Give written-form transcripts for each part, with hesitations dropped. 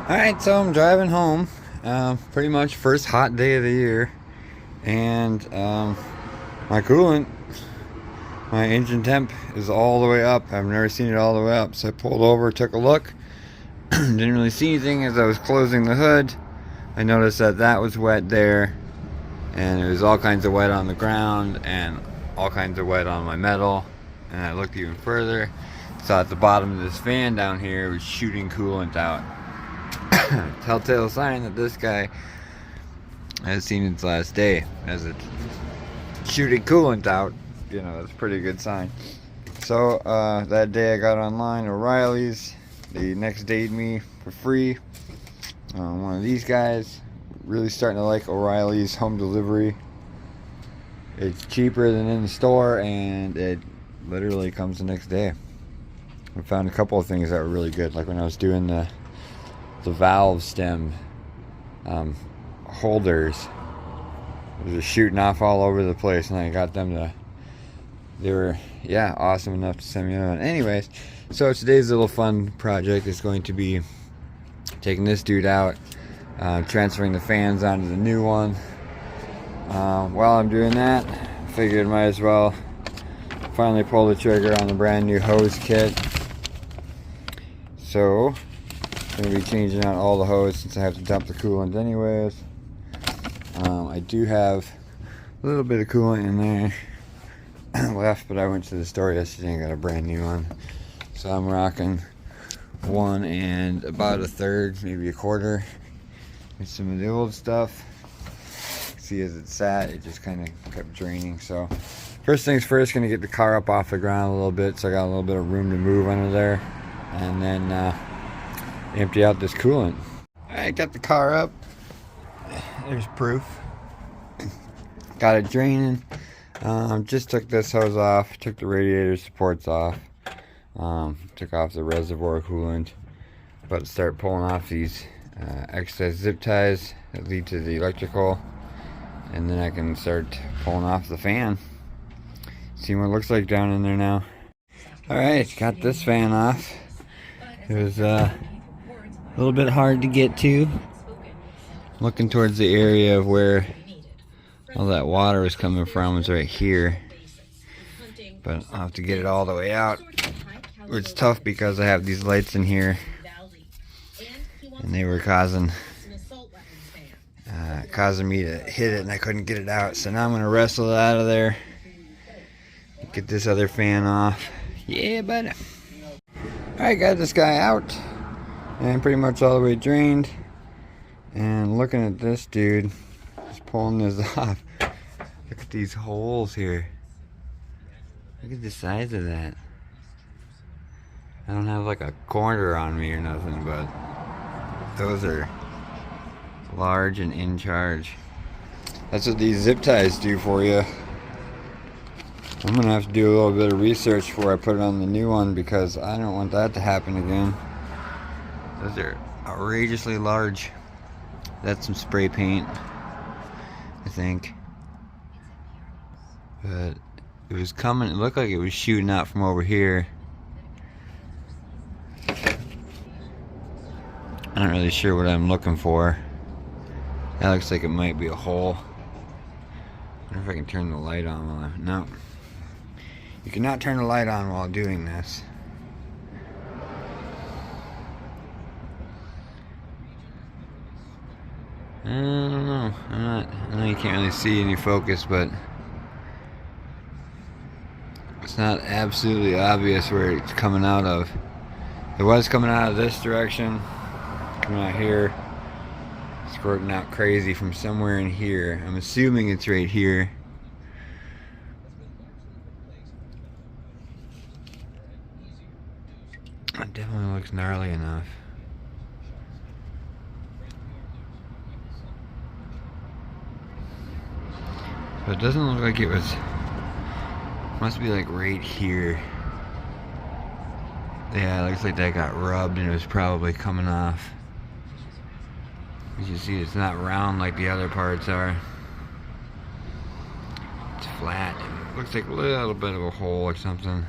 Alright, so I'm driving home. Pretty much first hot day of the year. And my coolant, my engine temp is all the way up. I've never seen it all the way up. So I pulled over, took a look. Didn't really see anything as I was closing the hood. I noticed that that was wet there. And there was all kinds of wet on the ground and all kinds of wet on my metal. And I looked even further. Saw at the bottom of this fan down here was shooting coolant out. Telltale sign that this guy has seen its last day, as it's shooting coolant out. You know, that's a pretty good sign. So that day I got online O'Reilly's. They next dayed me for free. One of these guys, really starting to like O'Reilly's home delivery. It's cheaper than in the store, and it literally comes the next day. I found a couple of things that were really good, like when I was doing the valve stem holders. They were shooting off all over the place, and I got them to, they were, yeah, awesome enough to send me on. Anyways, so today's little fun project is going to be taking this dude out, transferring the fans onto the new one. While I'm doing that, I figured might as well finally pull the trigger on the brand new hose kit. So I'm going to be changing out all the hose since I have to dump the coolant anyways. I do have a little bit of coolant in there left, but I went to the store yesterday and got a brand new one. So I'm rocking 1 and about 1/3, maybe 1/4. And some of the old stuff. See, as it sat, it just kind of kept draining. So first things first, going to get the car up off the ground a little bit, so I got a little bit of room to move under there. And then empty out this coolant. Alright, got the car up. There's proof. Got it draining. Just took this hose off, took the radiator supports off, took off the reservoir coolant. About to start pulling off these excess zip ties that lead to the electrical, and then I can start pulling off the fan. See what it looks like down in there now. Alright, got this fan off. It was a little bit hard to get to. Looking towards the area of where all that water was coming from was right here. But I'll have to get it all the way out. It's tough because I have these lights in here. And they were causing me to hit it, and I couldn't get it out. So now I'm going to wrestle it out of there. Get this other fan off. Yeah, bud. Alright, got this guy out. And pretty much all the way drained. And looking at this dude, just pulling this off. Look at these holes here. Look at the size of that. I don't have like a corner on me or nothing, but those are large and in charge. That's what these zip ties do for you. I'm gonna have to do a little bit of research before I put it on the new one, because I don't want that to happen again. Those are outrageously large. That's some spray paint, I think. But it was coming, it looked like it was shooting out from over here. I'm not really sure what I'm looking for. That looks like it might be a hole. I wonder if I can turn the light on while I'm, no. You cannot turn the light on while doing this. I don't know. I know you can't really see any focus, but it's not absolutely obvious where it's coming out of. It was coming out of this direction, coming out here, squirting out crazy from somewhere in here. I'm assuming it's right here. It definitely looks gnarly enough. But it doesn't look like it was, must be like right here. Yeah, it looks like that got rubbed and it was probably coming off. As you see, it's not round like the other parts are. It's flat. It looks like a little bit of a hole or something.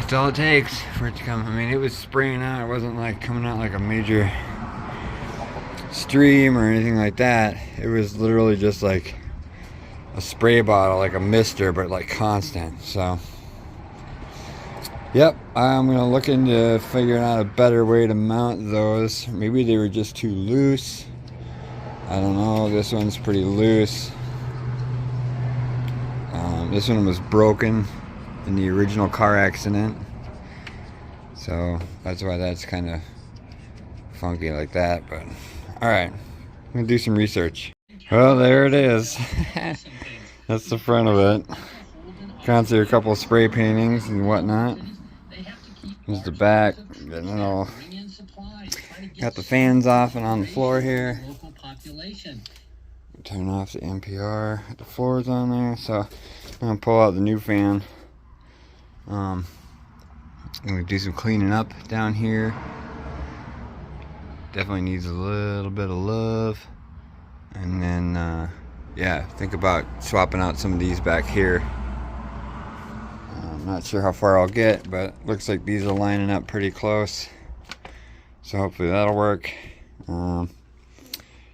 That's all it takes for it to come. I mean, it was spraying out. It wasn't like coming out like a major stream or anything like that. It was literally just like a spray bottle, like a mister, but like constant. So yep, I'm gonna look into figuring out a better way to mount those. Maybe they were just too loose. I don't know. This one's pretty loose. This one was broken in the original car accident, so that's why that's kind of funky like that. But all right, I'm gonna do some research. Well, there it is. That's the front of it. Gone through a couple of spray paintings and whatnot. There's the back. Getting it all. Got the fans off and on the floor here. Turn off the NPR. The floor's on there, so I'm gonna pull out the new fan. I'm gonna do some cleaning up down here. Definitely needs a little bit of love. And then, yeah, think about swapping out some of these back here. I'm not sure how far I'll get, but looks like these are lining up pretty close. So hopefully that'll work.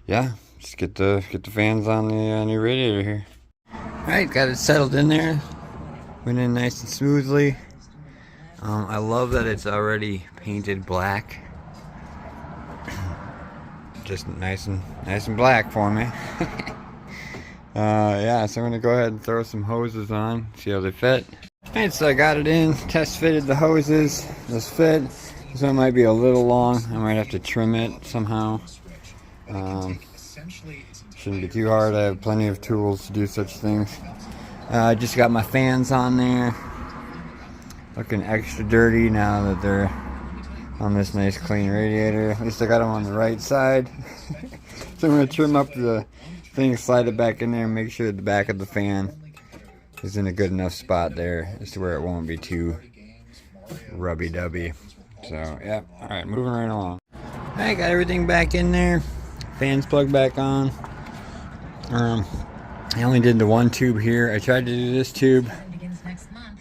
Yeah, just get the fans on the new radiator here. All right, got it settled in there. Went in nice and smoothly. I love that it's already painted black. Just nice and black for me. Yeah, so I'm gonna go ahead and throw some hoses on, see how they fit. Alright, so I got it in, test fitted the hoses. This fit. This one might be a little long. I might have to trim it somehow. Shouldn't be too hard. I have plenty of tools to do such things. I just got my fans on there. Looking extra dirty now that they're on this nice clean radiator. At least I got them on the right side. So I'm going to trim up the thing, slide it back in there, and make sure the back of the fan is in a good enough spot there as to where it won't be too rubby-dubby. So, yeah. Alright, moving right along. Alright, got everything back in there. Fans plugged back on. I only did the one tube here. I tried to do this tube.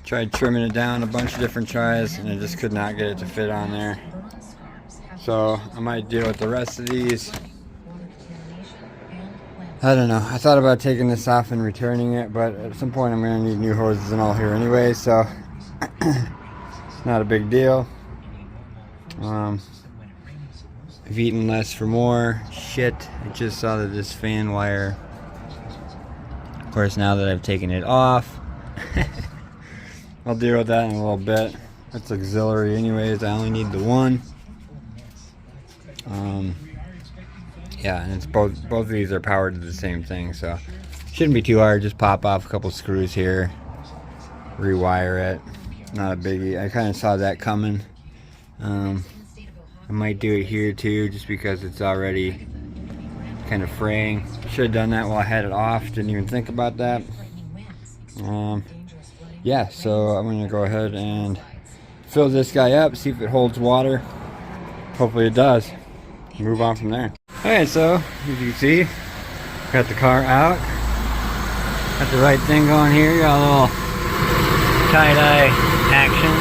Tried trimming it down a bunch of different tries, and I just could not get it to fit on there. So I might deal with the rest of these. I don't know. I thought about taking this off and returning it, but at some point I'm going to need new hoses and all here anyway, so not a big deal. I've eaten less for more. Shit, I just saw that this fan wire, of course, now that I've taken it off, I'll deal with that in a little bit. It's auxiliary anyways. I only need the one. Yeah, and it's both of these are powered to the same thing, so shouldn't be too hard. Just pop off a couple screws here, rewire it. Not a biggie. I kind of saw that coming. I might do it here too, just because it's already kind of fraying. Should have done that while I had it off. Didn't even think about that. Yeah, so I'm gonna go ahead and fill this guy up, see if it holds water. Hopefully it does. Move on from there. Alright, so as you can see, got the car out. Got the right thing going here. Got a little tie-dye action.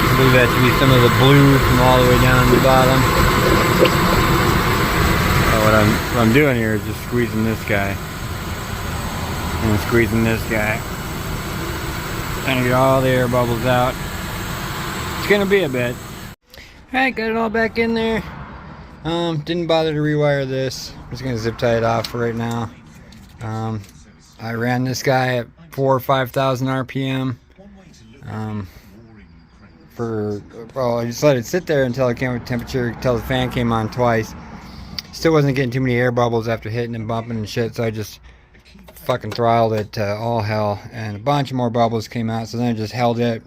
I believe that to be some of the blue from all the way down to the bottom. What I'm doing here is just squeezing this guy. And squeezing this guy. Trying to get all the air bubbles out. It's gonna be a bit. Alright, got it all back in there. Didn't bother to rewire this. I'm just gonna zip tie it off for right now. I ran this guy at 4,000 or 5,000 RPM. I just let it sit there until it came with temperature, until the fan came on twice. Still wasn't getting too many air bubbles after hitting and bumping and shit, so I just fucking throttled it to all hell, and a bunch of more bubbles came out, so then I just held it.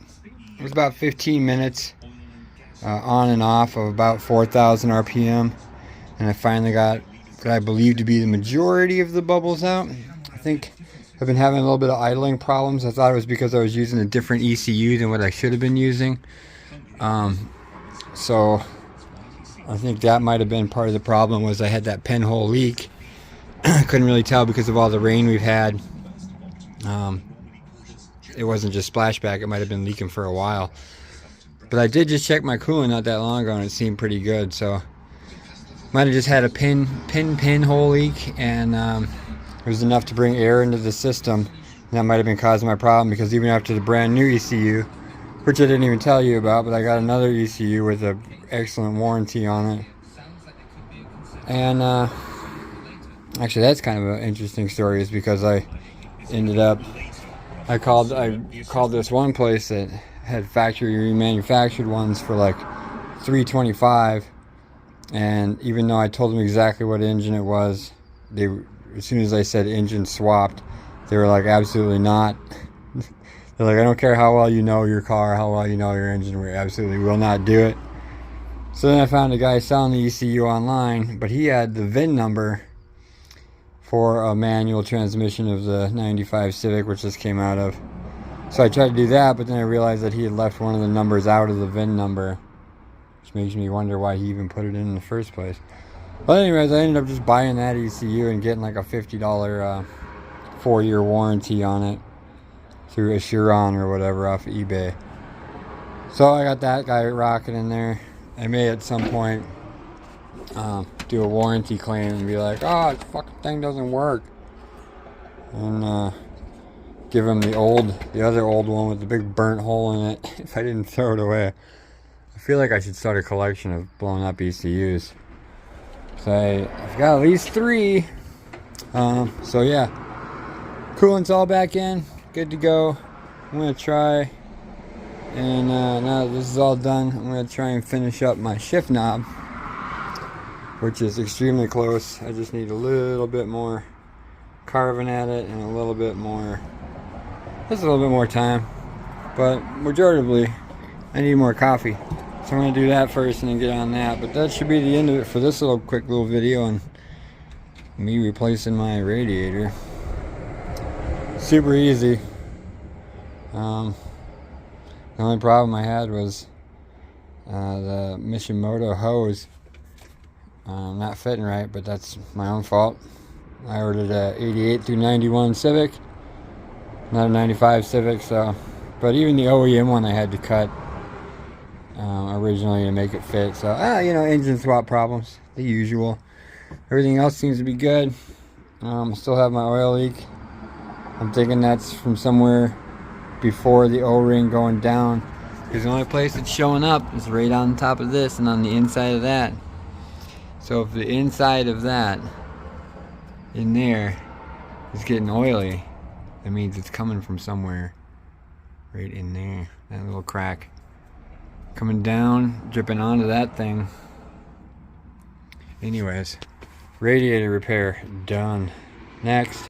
It was about 15 minutes on and off of about 4,000 RPM, and I finally got what I believe to be the majority of the bubbles out. I think I've been having a little bit of idling problems. I thought it was because I was using a different ECU than what I should have been using. So I think that might have been part of the problem, was I had that pinhole leak. I couldn't really tell because of all the rain we've had. it wasn't just splashback. It might have been leaking for a while. But I did just check my coolant not that long ago, and it seemed pretty good. So might have just had a pinhole leak, and it was enough to bring air into the system. And that might have been causing my problem, because even after the brand new ECU, which I didn't even tell you about, but I got another ECU with an excellent warranty on it. And actually, that's kind of an interesting story, is because I ended up, I called this one place that had factory remanufactured ones for like $325, and even though I told them exactly what engine it was, they, as soon as I said engine swapped, they were like, absolutely not. They're like, I don't care how well you know your car, how well you know your engine, we absolutely will not do it. So then I found a guy selling the ECU online, but he had the VIN number for a manual transmission of the 95 Civic, which this came out of. So I tried to do that, but then I realized that he had left one of the numbers out of the VIN number, which makes me wonder why he even put it in the first place. But anyways, I ended up just buying that ECU and getting like a $50 4-year warranty on it through Assuron or whatever off of eBay. So I got that guy rocking in there. I may at some point do a warranty claim and be like, oh, this fucking thing doesn't work, and give him the other old one with the big burnt hole in it if I didn't throw it away. I feel like I should start a collection of blown up ECUs. So I've got at least 3. So yeah, coolant's all back in, good to go. I'm gonna try, and now that this is all done, I'm gonna try and finish up my shift knob, which is extremely close. I just need a little bit more carving at it and a little bit more, just a little bit more time. But majoritively, I need more coffee. So I'm going to do that first and then get on that. But that should be the end of it for this quick little video on me replacing my radiator. Super easy. The only problem I had was the Mishimoto hose not fitting right, but that's my own fault. I ordered a 88 through 91 Civic, not a 95 Civic, so, but even the OEM one I had to cut originally to make it fit. So you know, engine swap problems, the usual. Everything else seems to be good. Still have my oil leak. I'm thinking that's from somewhere before the O-ring going down, because the only place it's showing up is right on top of this and on the inside of that. So if the inside of that in there is getting oily, that means it's coming from somewhere right in there, that little crack coming down, dripping onto that thing. Anyways, radiator repair done. Next.